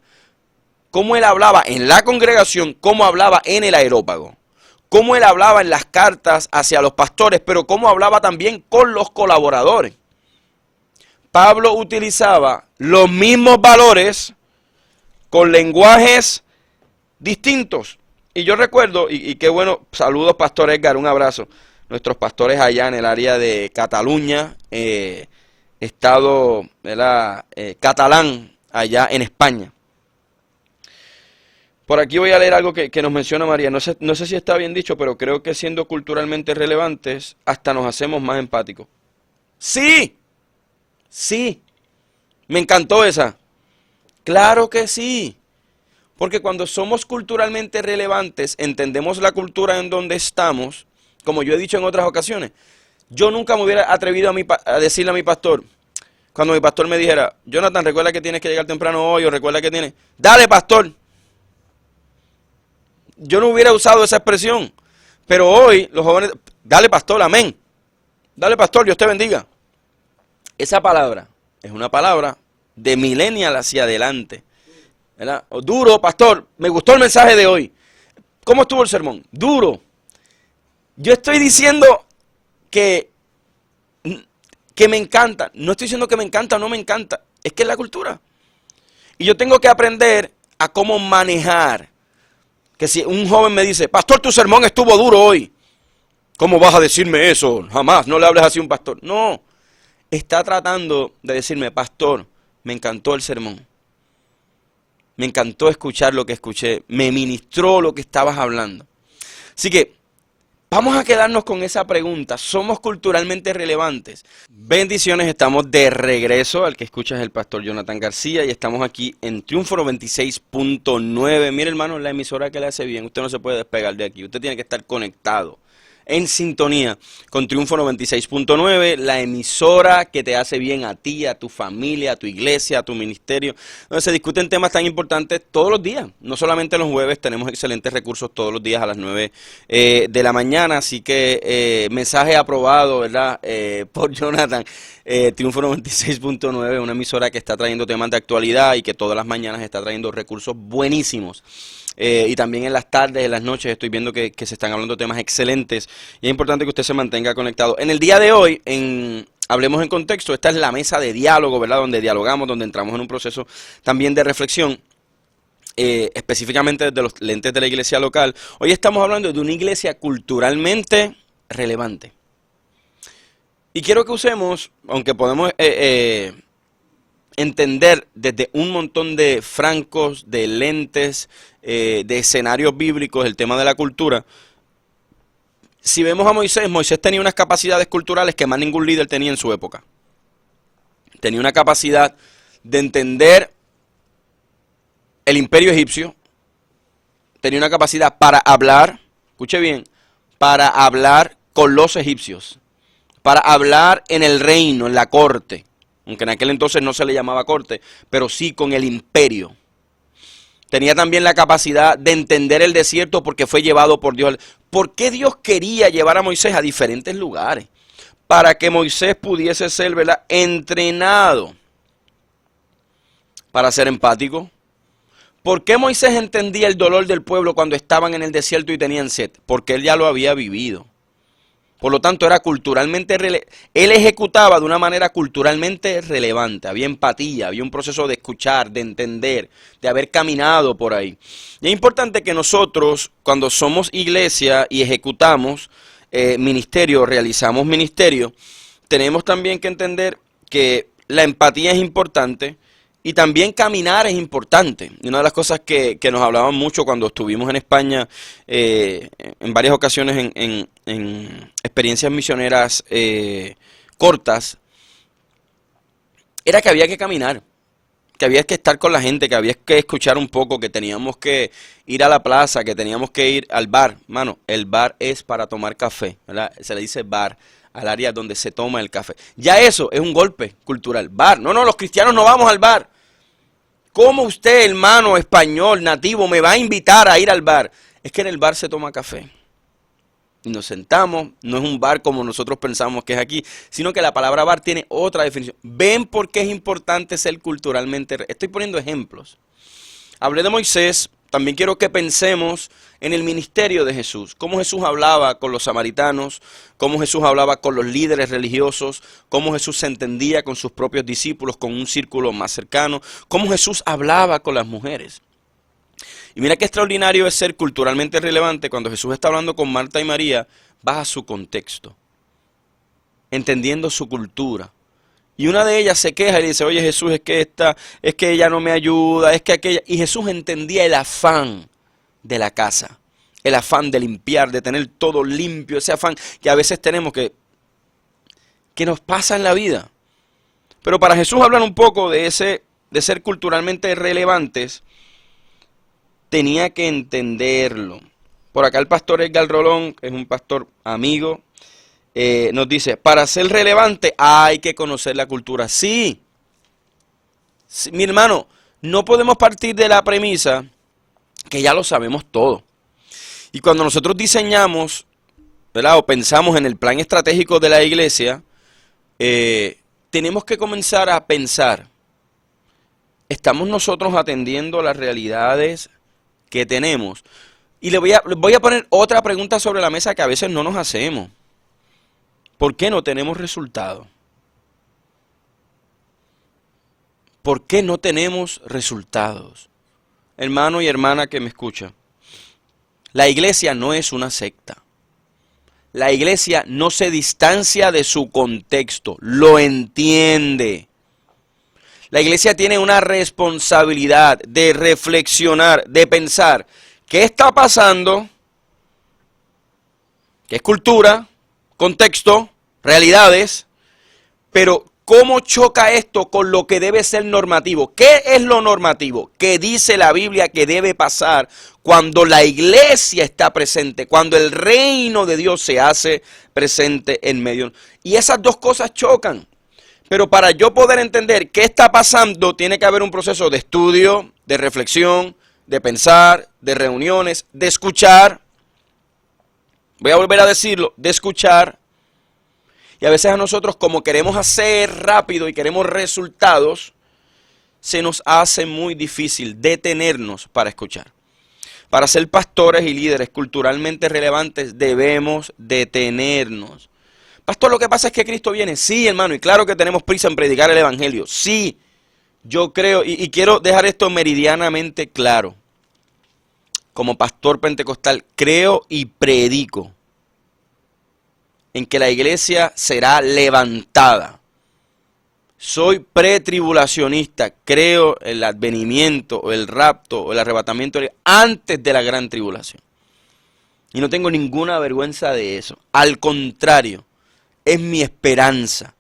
cómo él hablaba en la congregación, cómo hablaba en el areópago, cómo él hablaba en las cartas hacia los pastores, pero cómo hablaba también con los colaboradores. Pablo utilizaba los mismos valores con lenguajes distintos. Y yo recuerdo, y qué bueno, saludos Pastor Edgar, un abrazo. Nuestros pastores allá en el área de Cataluña, estado catalán, allá en España. Por aquí voy a leer algo que nos menciona María. No sé si está bien dicho, pero creo que siendo culturalmente relevantes, hasta nos hacemos más empáticos. ¡Sí! ¡Sí! Me encantó esa. ¡Claro que sí! Porque cuando somos culturalmente relevantes, entendemos la cultura en donde estamos, como yo he dicho en otras ocasiones. Yo nunca me hubiera atrevido a decirle a mi pastor, cuando mi pastor me dijera, Jonathan, recuerda que tienes que llegar temprano hoy, o recuerda que tienes... ¡Dale, pastor! Yo no hubiera usado esa expresión, pero hoy los jóvenes, dale pastor, amén, dale pastor, Dios te bendiga. Esa palabra es una palabra de millennial hacia adelante, ¿verdad? Duro, pastor, me gustó el mensaje de hoy. ¿Cómo estuvo el sermón? Duro. Yo estoy diciendo que me encanta, no estoy diciendo que me encanta o no me encanta, es que es la cultura. Y yo tengo que aprender a cómo manejar. Que si un joven me dice, pastor, tu sermón estuvo duro hoy. ¿Cómo vas a decirme eso? Jamás, no le hables así a un pastor. No, está tratando de decirme, pastor, me encantó el sermón. Me encantó escuchar lo que escuché. Me ministró lo que estabas hablando. Así que vamos a quedarnos con esa pregunta. ¿Somos culturalmente relevantes? Bendiciones, estamos de regreso. Al que escuchas es el pastor Jonathan García y estamos aquí en Triunfo 96.9. Mire, hermano, la emisora que le hace bien. Usted no se puede despegar de aquí. Usted tiene que estar conectado, en sintonía con Triunfo 96.9, la emisora que te hace bien a ti, a tu familia, a tu iglesia, a tu ministerio, donde se discuten temas tan importantes todos los días, no solamente los jueves, tenemos excelentes recursos todos los días a las 9 de la mañana, así que mensaje aprobado, ¿verdad? Por Jonathan, Triunfo 96.9, una emisora que está trayendo temas de actualidad y que todas las mañanas está trayendo recursos buenísimos. y también en las tardes, en las noches, estoy viendo que se están hablando temas excelentes y es importante que usted se mantenga conectado. En el día de hoy, Hablemos en Contexto, esta es la mesa de diálogo, ¿verdad? Donde dialogamos, donde entramos en un proceso también de reflexión. Específicamente desde los lentes de la iglesia local. Hoy estamos hablando de una iglesia culturalmente relevante. Y quiero que usemos, aunque podemos entender desde un montón de francos, de lentes, de escenarios bíblicos, el tema de la cultura. Si vemos a Moisés, Moisés tenía unas capacidades culturales que más ningún líder tenía en su época. Tenía una capacidad de entender el imperio egipcio, tenía una capacidad para hablar, escuche bien, para hablar con los egipcios, para hablar en el reino, en la corte, aunque en aquel entonces no se le llamaba corte, pero sí con el imperio. Tenía también la capacidad de entender el desierto porque fue llevado por Dios. ¿Por qué Dios quería llevar a Moisés a diferentes lugares? Para que Moisés pudiese ser, ¿verdad?, entrenado para ser empático. ¿Por qué Moisés entendía el dolor del pueblo cuando estaban en el desierto y tenían sed? Porque él ya lo había vivido. Por lo tanto, era culturalmente él ejecutaba de una manera culturalmente relevante. Había empatía, había un proceso de escuchar, de entender, de haber caminado por ahí. Y es importante que nosotros, cuando somos iglesia y ejecutamos ministerio, realizamos ministerio, tenemos también que entender que la empatía es importante. Y también caminar es importante. Y una de las cosas que nos hablaban mucho cuando estuvimos en España, en varias ocasiones en experiencias misioneras cortas, era que había que caminar, que había que estar con la gente, que había que escuchar un poco, que teníamos que ir a la plaza, que teníamos que ir al bar. Mano, el bar es para tomar café, ¿verdad? Se le dice bar al área donde se toma el café. Ya eso es un golpe cultural. Bar. No, los cristianos no vamos al bar. ¿Cómo usted, hermano español, nativo, me va a invitar a ir al bar? Es que en el bar se toma café. Y nos sentamos, no es un bar como nosotros pensamos que es aquí, sino que la palabra bar tiene otra definición. ¿Ven por qué es importante ser culturalmente? Estoy poniendo ejemplos. Hablé de Moisés, también quiero que pensemos en el ministerio de Jesús. Cómo Jesús hablaba con los samaritanos, cómo Jesús hablaba con los líderes religiosos, cómo Jesús se entendía con sus propios discípulos, con un círculo más cercano, cómo Jesús hablaba con las mujeres. Y mira qué extraordinario es ser culturalmente relevante cuando Jesús está hablando con Marta y María, baja su contexto, entendiendo su cultura. Y una de ellas se queja y le dice, oye Jesús, es que ella no me ayuda, es que aquella... Y Jesús entendía el afán de la casa, el afán de limpiar, de tener todo limpio, ese afán que a veces tenemos que nos pasa en la vida. Pero para Jesús hablar un poco de ser culturalmente relevantes, tenía que entenderlo. Por acá el pastor Edgar Rolón, que es un pastor amigo, nos dice, para ser relevante hay que conocer la cultura. Sí, mi hermano, no podemos partir de la premisa que ya lo sabemos todo. Y cuando nosotros diseñamos, ¿verdad?, o pensamos en el plan estratégico de la iglesia, tenemos que comenzar a pensar, ¿estamos nosotros atendiendo las realidades que tenemos? Y le voy a poner otra pregunta sobre la mesa que a veces no nos hacemos. ¿Por qué no tenemos resultados? ¿Por qué no tenemos resultados? Hermano y hermana que me escucha, la iglesia no es una secta. La iglesia no se distancia de su contexto, lo entiende. La iglesia tiene una responsabilidad de reflexionar, de pensar, ¿qué está pasando? ¿Qué es cultura? Contexto, realidades, pero ¿cómo choca esto con lo que debe ser normativo? ¿Qué es lo normativo? ¿Qué dice la Biblia que debe pasar cuando la iglesia está presente, cuando el reino de Dios se hace presente en medio? Y esas dos cosas chocan. Pero para yo poder entender qué está pasando, tiene que haber un proceso de estudio, de reflexión, de pensar, de reuniones, de escuchar. Voy a volver a decirlo, de escuchar. Y a veces a nosotros, como queremos hacer rápido y queremos resultados, se nos hace muy difícil detenernos para escuchar. Para ser pastores y líderes culturalmente relevantes debemos detenernos. Pastor, lo que pasa es que Cristo viene. Sí, hermano, y claro que tenemos prisa en predicar el Evangelio. Sí, yo creo, y quiero dejar esto meridianamente claro. Como pastor pentecostal, creo y predico en que la iglesia será levantada. Soy pretribulacionista, creo el advenimiento, o el rapto, o el arrebatamiento antes de la gran tribulación. Y no tengo ninguna vergüenza de eso. Al contrario, es mi esperanza.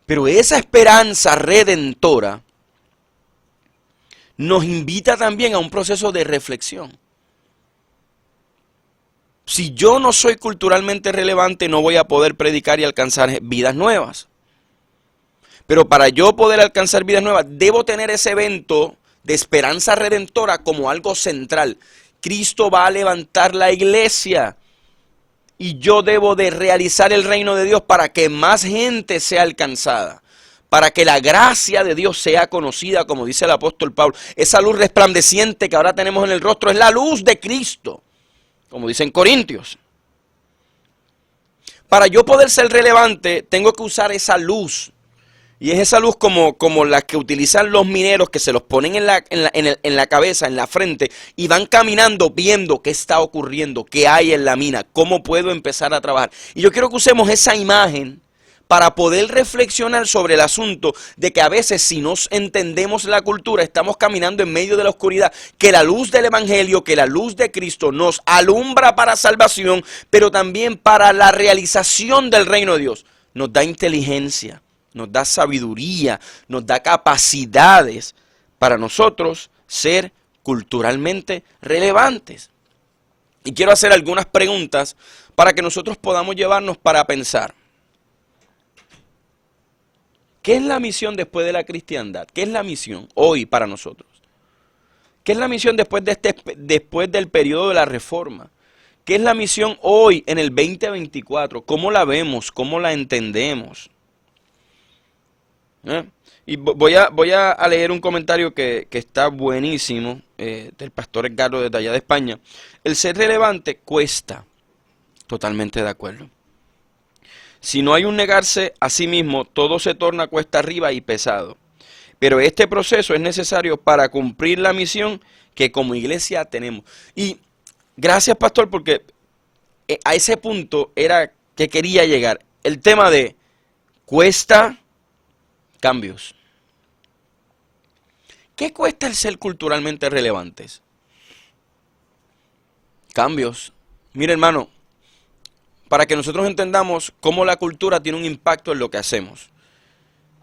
Pero esa esperanza redentora nos invita también a un proceso de reflexión. Si yo no soy culturalmente relevante, no voy a poder predicar y alcanzar vidas nuevas. Pero para yo poder alcanzar vidas nuevas, debo tener ese evento de esperanza redentora como algo central. Cristo va a levantar la iglesia y yo debo de realizar el reino de Dios para que más gente sea alcanzada. Para que la gracia de Dios sea conocida, como dice el apóstol Pablo. Esa luz resplandeciente que ahora tenemos en el rostro es la luz de Cristo, como dicen Corintios. Para yo poder ser relevante, tengo que usar esa luz. Y es esa luz como la que utilizan los mineros, que se los ponen en la cabeza, en la frente, y van caminando viendo qué está ocurriendo, qué hay en la mina, cómo puedo empezar a trabajar. Y yo quiero que usemos esa imagen para poder reflexionar sobre el asunto de que a veces si no entendemos la cultura, estamos caminando en medio de la oscuridad, que la luz del Evangelio, que la luz de Cristo nos alumbra para salvación, pero también para la realización del reino de Dios. Nos da inteligencia, nos da sabiduría, nos da capacidades para nosotros ser culturalmente relevantes. Y quiero hacer algunas preguntas para que nosotros podamos llevarnos para pensar. ¿Qué es la misión después de la cristiandad? ¿Qué es la misión hoy para nosotros? ¿Qué es la misión después del periodo de la Reforma? ¿Qué es la misión hoy en el 2024? ¿Cómo la vemos? ¿Cómo la entendemos? Y voy a leer un comentario que está buenísimo del pastor Edgardo desde allá de España. El ser relevante cuesta. Totalmente de acuerdo. Si no hay un negarse a sí mismo, todo se torna cuesta arriba y pesado. Pero este proceso es necesario para cumplir la misión que como iglesia tenemos. Y gracias, pastor, porque a ese punto era que quería llegar. El tema de cuesta cambios. ¿Qué cuesta el ser culturalmente relevantes? Cambios. Mire, hermano, para que nosotros entendamos cómo la cultura tiene un impacto en lo que hacemos.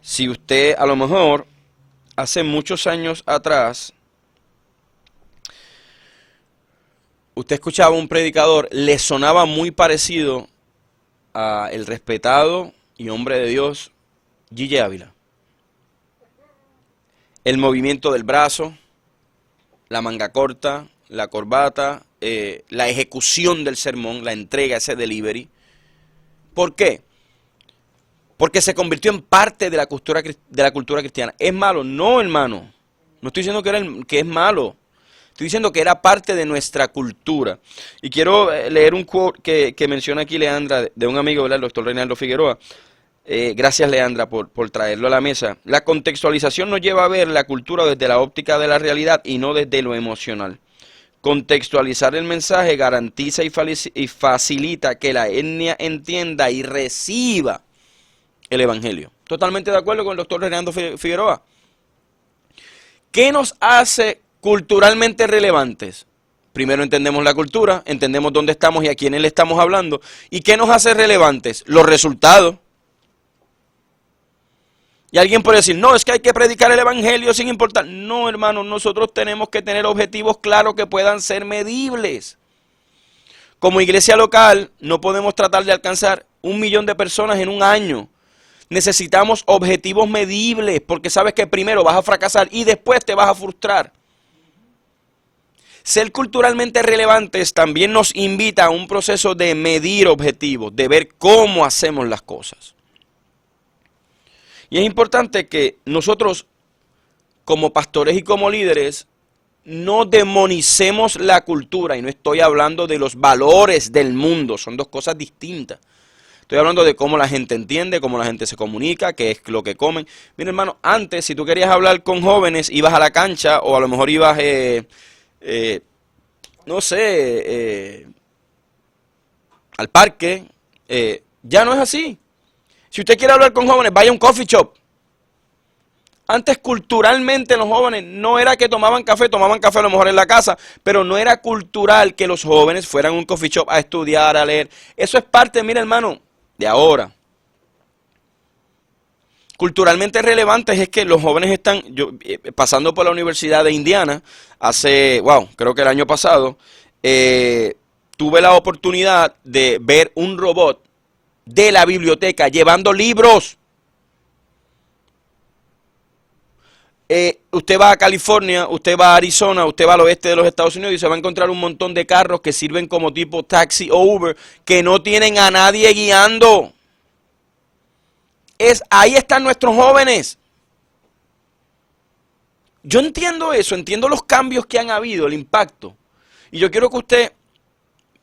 Si usted a lo mejor hace muchos años atrás, usted escuchaba a un predicador, le sonaba muy parecido a el respetado y hombre de Dios, Gille Ávila. El movimiento del brazo, la manga corta, la corbata, la ejecución del sermón, la entrega, ese delivery. ¿Por qué? Porque se convirtió en parte de la cultura cristiana. ¿Es malo? No, hermano. No estoy diciendo que es malo. Estoy diciendo que era parte de nuestra cultura. Y quiero leer un quote que menciona aquí Leandra, de un amigo, ¿verdad? El doctor Reinaldo Figueroa. Gracias, Leandra, por traerlo a la mesa. La contextualización nos lleva a ver la cultura desde la óptica de la realidad y no desde lo emocional. Contextualizar el mensaje garantiza y facilita que la etnia entienda y reciba el Evangelio. Totalmente de acuerdo con el doctor Reinaldo Figueroa. ¿Qué nos hace culturalmente relevantes? Primero entendemos la cultura, entendemos dónde estamos y a quiénes le estamos hablando. ¿Y qué nos hace relevantes? Los resultados. Y alguien puede decir, no, es que hay que predicar el Evangelio sin importar. No, hermano, nosotros tenemos que tener objetivos claros que puedan ser medibles. Como iglesia local, no podemos tratar de alcanzar 1 millón de personas en un año. Necesitamos objetivos medibles, porque sabes que primero vas a fracasar y después te vas a frustrar. Ser culturalmente relevantes también nos invita a un proceso de medir objetivos, de ver cómo hacemos las cosas. Y es importante que nosotros, como pastores y como líderes, no demonicemos la cultura, y no estoy hablando de los valores del mundo, son dos cosas distintas. Estoy hablando de cómo la gente entiende, cómo la gente se comunica, qué es lo que comen. Mira, hermano, antes, si tú querías hablar con jóvenes, ibas a la cancha o a lo mejor ibas, no sé, al parque. Ya no es así. Si usted quiere hablar con jóvenes, vaya a un coffee shop. Antes, culturalmente, los jóvenes no era que tomaban café a lo mejor en la casa, pero no era cultural que los jóvenes fueran a un coffee shop a estudiar, a leer. Eso es parte, mira, hermano, de ahora. Culturalmente relevantes es que los jóvenes están, pasando por la Universidad de Indiana, creo que el año pasado, tuve la oportunidad de ver un robot de la biblioteca llevando libros. Usted va a California, usted va a Arizona, usted va al oeste de los Estados Unidos y se va a encontrar un montón de carros que sirven como tipo taxi o Uber, que no tienen a nadie guiando. Ahí están nuestros jóvenes. Yo entiendo eso, entiendo los cambios que han habido, el impacto. Y yo quiero que usted,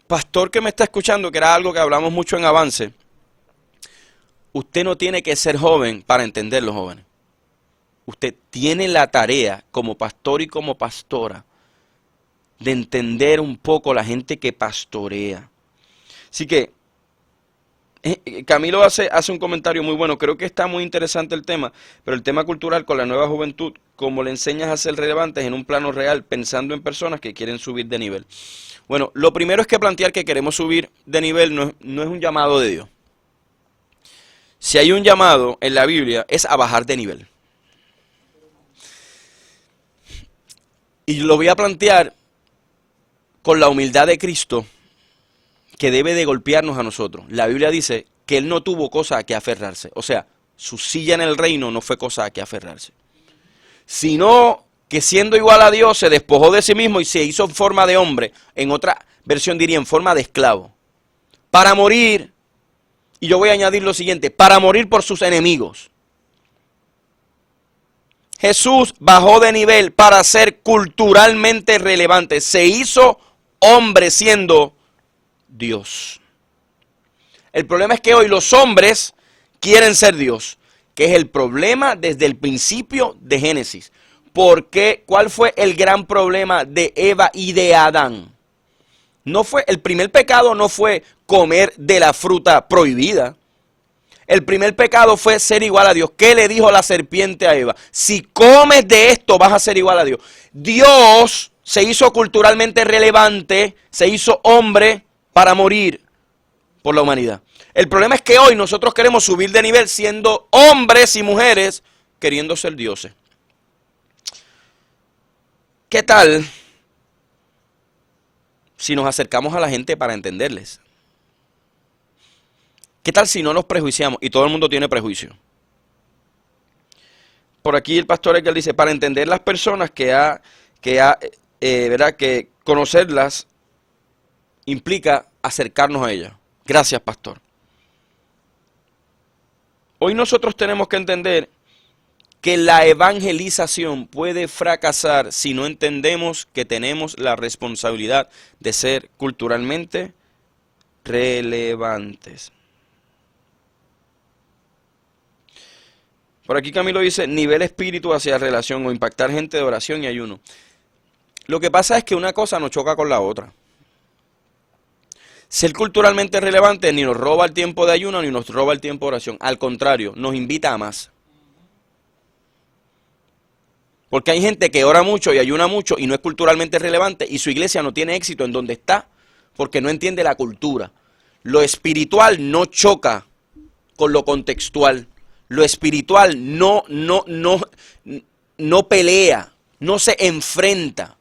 pastor que me está escuchando, que era algo que hablamos mucho en Avance, usted no tiene que ser joven para entender los jóvenes. Usted tiene la tarea como pastor y como pastora de entender un poco la gente que pastorea. Así que Camilo hace un comentario muy bueno. Creo que está muy interesante el tema, pero el tema cultural con la nueva juventud, como le enseñas a ser relevantes en un plano real, pensando en personas que quieren subir de nivel. Bueno, lo primero es que plantear que queremos subir de nivel no es un llamado de Dios. Si hay un llamado en la Biblia es a bajar de nivel. Y lo voy a plantear con la humildad de Cristo que debe de golpearnos a nosotros. La Biblia dice que Él no tuvo cosa a que aferrarse. O sea, su silla en el reino no fue cosa a que aferrarse. Sino que siendo igual a Dios se despojó de sí mismo y se hizo en forma de hombre. En otra versión diría en forma de esclavo. Para morir, y yo voy a añadir lo siguiente, para morir por sus enemigos. Jesús bajó de nivel para ser culturalmente relevante. Se hizo hombre siendo Dios. El problema es que hoy los hombres quieren ser Dios, que es el problema desde el principio de Génesis. ¿Por qué? ¿Cuál fue el gran problema de Eva y de Adán? El primer pecado no fue comer de la fruta prohibida. El primer pecado fue ser igual a Dios. ¿Qué le dijo la serpiente a Eva? Si comes de esto vas a ser igual a Dios. Dios se hizo culturalmente relevante, se hizo hombre para morir por la humanidad. El problema es que hoy nosotros queremos subir de nivel siendo hombres y mujeres queriendo ser dioses. ¿Qué tal si nos acercamos a la gente para entenderles? ¿Qué tal si no nos prejuiciamos? Y todo el mundo tiene prejuicio. Por aquí el pastor Edgar dice, para entender las personas ¿verdad? Que conocerlas implica acercarnos a ellas. Gracias, pastor. Hoy nosotros tenemos que entender que la evangelización puede fracasar si no entendemos que tenemos la responsabilidad de ser culturalmente relevantes. Por aquí Camilo dice, nivel espíritu hacia relación o impactar gente de oración y ayuno. Lo que pasa es que una cosa nos choca con la otra. Ser culturalmente relevante ni nos roba el tiempo de ayuno ni nos roba el tiempo de oración. Al contrario, nos invita a más. Porque hay gente que ora mucho y ayuna mucho y no es culturalmente relevante y su iglesia no tiene éxito en donde está porque no entiende la cultura. Lo espiritual no choca con lo contextual. Lo espiritual no pelea, no se enfrenta.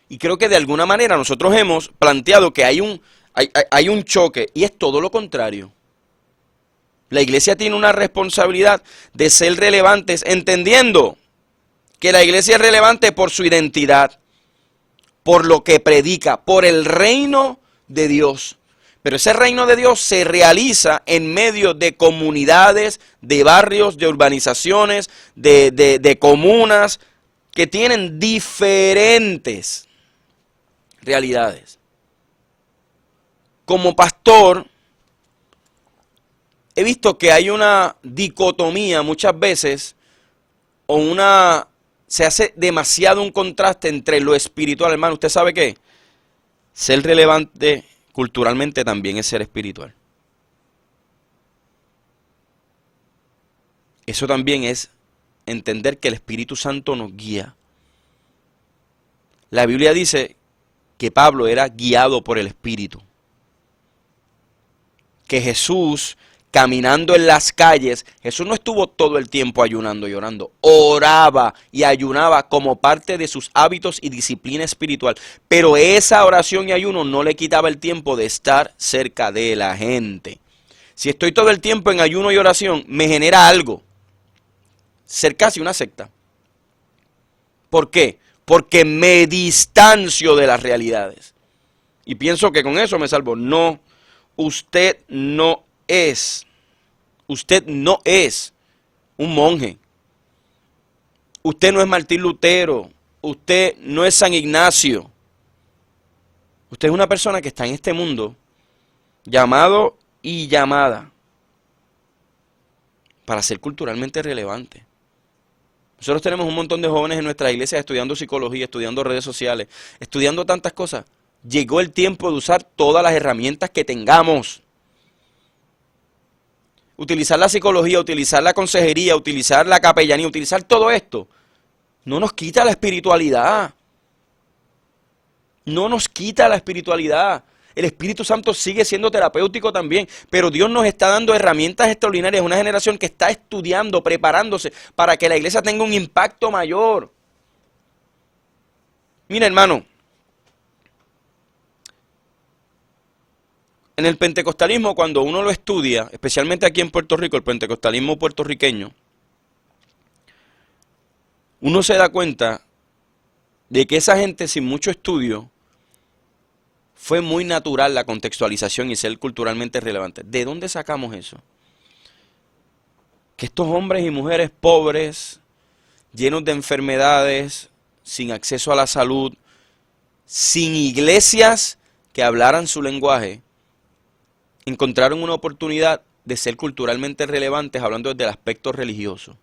Y creo que de alguna manera nosotros hemos planteado que hay un choque y es todo lo contrario. La iglesia tiene una responsabilidad de ser relevantes, entendiendo que la iglesia es relevante por su identidad, por lo que predica, por el reino de Dios. Pero ese reino de Dios se realiza en medio de comunidades, de barrios, de urbanizaciones, de comunas, que tienen diferentes realidades. Como pastor, he visto que hay una dicotomía muchas veces, se hace demasiado un contraste entre lo espiritual, hermano. ¿Usted sabe qué? Ser relevante culturalmente también es ser espiritual. Eso también es entender que el Espíritu Santo nos guía. La Biblia dice que Pablo era guiado por el Espíritu. Que Jesús, caminando en las calles, Jesús no estuvo todo el tiempo ayunando y orando. Oraba y ayunaba como parte de sus hábitos y disciplina espiritual. Pero esa oración y ayuno no le quitaba el tiempo de estar cerca de la gente. Si estoy todo el tiempo en ayuno y oración, me genera algo. Ser casi una secta. ¿Por qué? Porque me distancio de las realidades. Y pienso que con eso me salvo. No, usted no es un monje. Usted no es Martín Lutero. Usted no es San Ignacio. Usted es una persona que está en este mundo, llamado y llamada, para ser culturalmente relevante. Nosotros tenemos un montón de jóvenes en nuestras iglesias estudiando psicología, estudiando redes sociales, estudiando tantas cosas. Llegó el tiempo de usar todas las herramientas que tengamos. Utilizar la psicología, utilizar la consejería, utilizar la capellanía, utilizar todo esto. No nos quita la espiritualidad. No nos quita la espiritualidad. El Espíritu Santo sigue siendo terapéutico también, pero Dios nos está dando herramientas extraordinarias. Una generación que está estudiando, preparándose para que la iglesia tenga un impacto mayor. Mira, hermano, en el pentecostalismo, cuando uno lo estudia, especialmente aquí en Puerto Rico, el pentecostalismo puertorriqueño, uno se da cuenta de que esa gente sin mucho estudio fue muy natural la contextualización y ser culturalmente relevante. ¿De dónde sacamos eso? Que estos hombres y mujeres pobres, llenos de enfermedades, sin acceso a la salud, sin iglesias que hablaran su lenguaje, encontraron una oportunidad de ser culturalmente relevantes hablando desde el aspecto religioso.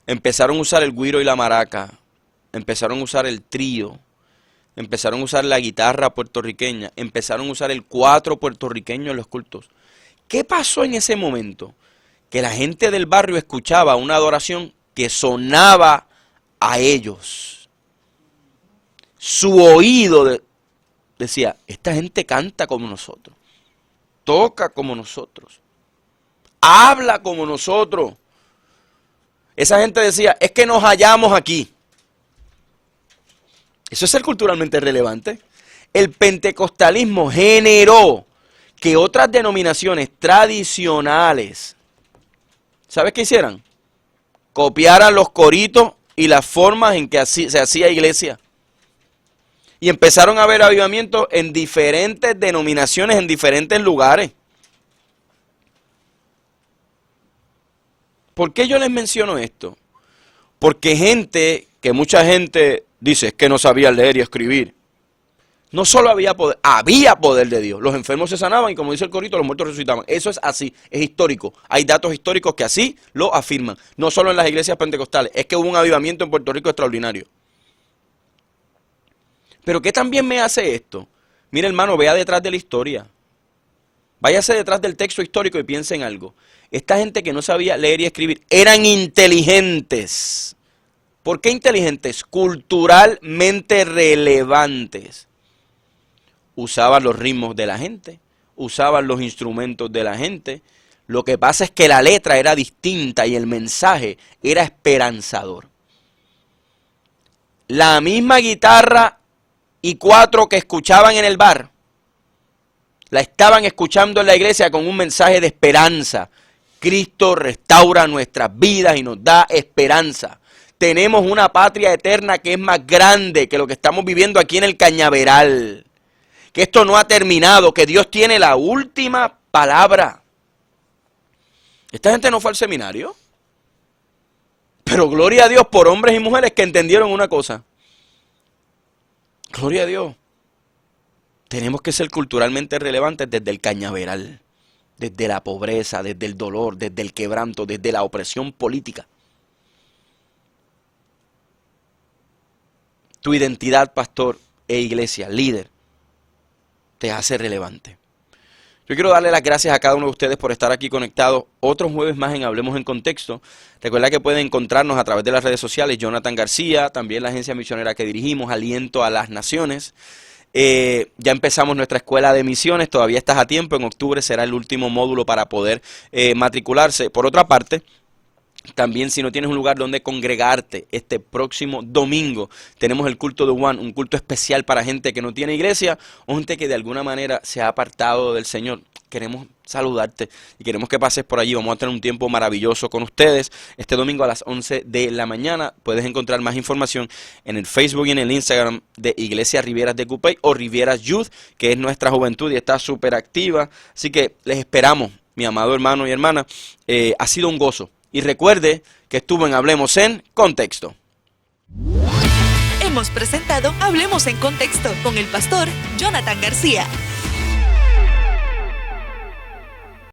Empezaron a usar el güiro y la maraca, empezaron a usar el trío, empezaron a usar la guitarra puertorriqueña, empezaron a usar el cuatro puertorriqueño en los cultos. ¿Qué pasó en ese momento? Que la gente del barrio escuchaba una adoración que sonaba a ellos. Su oído decía, esta gente canta como nosotros, toca como nosotros, habla como nosotros. Esa gente decía, es que nos hallamos aquí. Eso es ser culturalmente relevante. El pentecostalismo generó que otras denominaciones tradicionales, ¿sabes qué hicieran? Copiaran los coritos y las formas en que se hacía iglesia. Y empezaron a haber avivamientos en diferentes denominaciones, en diferentes lugares. ¿Por qué yo les menciono esto? Porque mucha gente dice que no sabía leer y escribir. No solo había poder de Dios. Los enfermos se sanaban y como dice el corito, los muertos resucitaban. Eso es así, es histórico. Hay datos históricos que así lo afirman. No solo en las iglesias pentecostales, es que hubo un avivamiento en Puerto Rico extraordinario. Pero ¿qué también me hace esto? Mira, hermano, vea detrás de la historia. Váyase detrás del texto histórico y piense en algo. Esta gente que no sabía leer y escribir eran inteligentes. ¿Por qué inteligentes? Culturalmente relevantes. Usaban los ritmos de la gente, usaban los instrumentos de la gente. Lo que pasa es que la letra era distinta y el mensaje era esperanzador. La misma guitarra y cuatro que escuchaban en el bar, la estaban escuchando en la iglesia con un mensaje de esperanza. Cristo restaura nuestras vidas y nos da esperanza. Tenemos una patria eterna que es más grande que lo que estamos viviendo aquí en el Cañaveral. Que esto no ha terminado, que Dios tiene la última palabra. Esta gente no fue al seminario. Pero gloria a Dios por hombres y mujeres que entendieron una cosa. Gloria a Dios. Tenemos que ser culturalmente relevantes desde el cañaveral, desde la pobreza, desde el dolor, desde el quebranto, desde la opresión política. Tu identidad, pastor e iglesia, líder, te hace relevante. Yo quiero darle las gracias a cada uno de ustedes por estar aquí conectados otros jueves más en Hablemos en Contexto. Recuerda que pueden encontrarnos a través de las redes sociales, Jonathan García, también la agencia misionera que dirigimos, Aliento a las Naciones. Ya empezamos nuestra escuela de misiones, todavía estás a tiempo, en octubre será el último módulo para poder matricularse. Por otra parte, también si no tienes un lugar donde congregarte, este próximo domingo tenemos el culto de One, un culto especial para gente que no tiene iglesia o gente que de alguna manera se ha apartado del Señor. Queremos saludarte y queremos que pases por allí. Vamos a tener un tiempo maravilloso con ustedes. Este domingo a las 11 de la mañana puedes encontrar más información en el Facebook y en el Instagram de Iglesia Rivieras de Cupey o Rivieras Youth, que es nuestra juventud y está súper activa. Así que les esperamos, mi amado hermano y hermana. Ha sido un gozo. Y recuerde que estuvo en Hablemos en Contexto. Hemos presentado Hablemos en Contexto con el pastor Jonathan García.